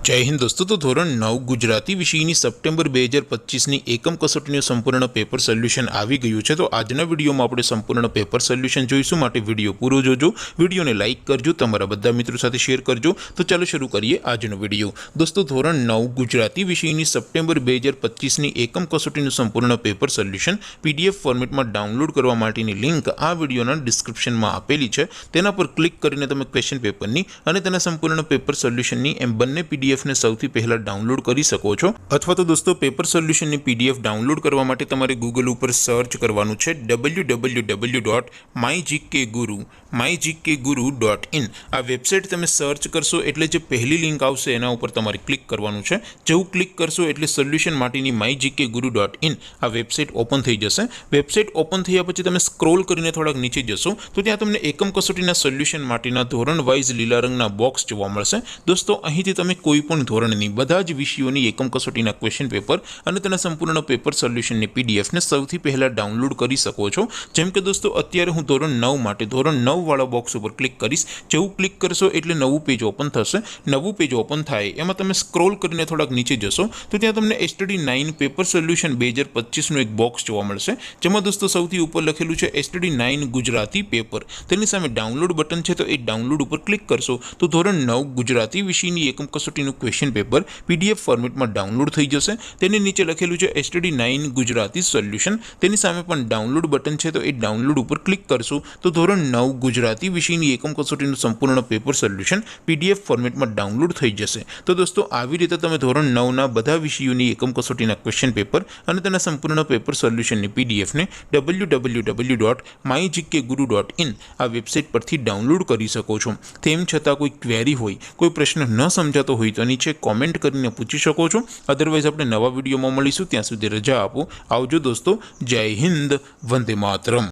जय हिंद दोस्तों। तो धोरण 9 गुजराती विषयની સપ્ટેમ્બર 2025ની એકમ કસોટીનું સંપૂર્ણ પેપર સોલ્યુશન આવી ગયું છે। તો આજના વિડીયોમાં આપણે સંપૂર્ણ પેપર સોલ્યુશન જોઈશું, માટે વિડીયો પૂરો જોજો, વિડીયોને લાઇક કરજો, તમારા બધા મિત્રો સાથે શેર કરજો। તો ચાલો શરૂ કરીએ આજનો વિડીયો। દોસ્તો, ધોરણ 9 ગુજરાતી વિષયની સપ્ટેમ્બર 2025ની એકમ કસોટીનું સંપૂર્ણ પેપર સોલ્યુશન પીડીએફ ફોર્મેટમાં ડાઉનલોડ કરવા માટેની લિંક આ વિડીયોના ડિસ્ક્રિપ્શનમાં આપેલી છે। તેના પર ક્લિક કરીને તમે ક્વેશ્ચન પેપરની અને તેના સંપૂર્ણ પેપર સોલ્યુશનની એમ બંને પીડીએફ ने સૌથી પહેલા ડાઉનલોડ કરી શકો છો। અથવા તો દોસ્તો, પેપર સોલ્યુશનની પીડીએફ ડાઉનલોડ કરવા માટે તમારે ગૂગલ ઉપર સર્ચ કરવાનું છે www.mygkguru.in। આ વેબસાઇટ તમે સર્ચ કરશો એટલે જે પહેલી લિંક આવશે એના ઉપર તમારે ક્લિક કરવાનું છે। જેવું ક્લિક કરશો એટલે સોલ્યુશન માટેની mygkguru.in આ વેબસાઇટ ઓપન થઈ જશે। વેબસાઇટ ઓપન થયા પછી તમે સ્ક્રોલ કરીને થોડાક નીચે જશો તો ત્યાં તમને એકમ કસોટીના સોલ્યુશન માટેના ધોરણ વાઇઝ લીલા રંગના બોક્સ જોવા મળશે। દોસ્તો, અહીંથી તમે કોઈ પણ ધોરણની બધા જ વિષયોની એકમ કસોટીના ક્વેશ્ચન પેપર અને તેના સંપૂર્ણ પેપર સોલ્યુશનની પીડીએફને સૌથી પહેલા ડાઉનલોડ કરી શકો છો। જેમ કે દોસ્તો, અત્યારે હું ધોરણ 9 માટે ધોરણ 9 વાળા બોક્સ ઉપર ક્લિક કરીશ। જેવું ક્લિક કરશો એટલે નવું પેજ ઓપન થશે। નવું પેજ ઓપન થાય એમાં તમે સ્ક્રોલ કરીને થોડાક નીચે જશો તો ત્યાં તમને STD 9 પેપર સોલ્યુશન 2025નું એક બોક્સ જોવા મળશે, જેમાં દોસ્તો સૌથી ઉપર લખેલું છે STD 9 ગુજરાતી પેપર। તેની સામે ડાઉનલોડ બટન છે, તો એ ડાઉનલોડ ઉપર ક્લિક કરશો તો ધોરણ 9 ગુજરાતી વિષયની એકમ કસોટીનું ક્વેશ્ચન પેપર પીડીએફ ફોર્મેટમાં ડાઉનલોડ થઈ જશે। તેની નીચે લખેલું છે STD 9 ગુજરાતી સોલ્યુશન, તેની સામે પણ ડાઉનલોડ બટન છે, તો એ ડાઉનલોડ ઉપર ક્લિક કરશો તો ધોરણ 9 ગુજરાતી વિષયની એકમ કસોટીનું સંપૂર્ણ પેપર સોલ્યુશન પીડીએફ ફોર્મેટમાં ડાઉનલોડ થઈ જશે। તો દોસ્તો, આવી રીતે તમે ધોરણ 9ના બધા વિષયોની એકમ કસોટીના ક્વેશ્ચન પેપર અને તેના સંપૂર્ણ પેપર સોલ્યુશનની પીડીએફને www.mygkguru.in આ વેબસાઇટ પરથી ડાઉનલોડ કરી શકો છો। તેમ છતાં કોઈ ક્વેરી હોય, કોઈ પ્રશ્ન ન સમજાતો હોય તો નીચે કોમેન્ટ કરીને પૂછી શકો છો। અધરવાઇઝ આપણે નવા વિડીયોમાં મળીશું, ત્યાં સુધી રજા આપો। આવજો દોસ્તો, જય હિન્દ, વંદે માતરમ।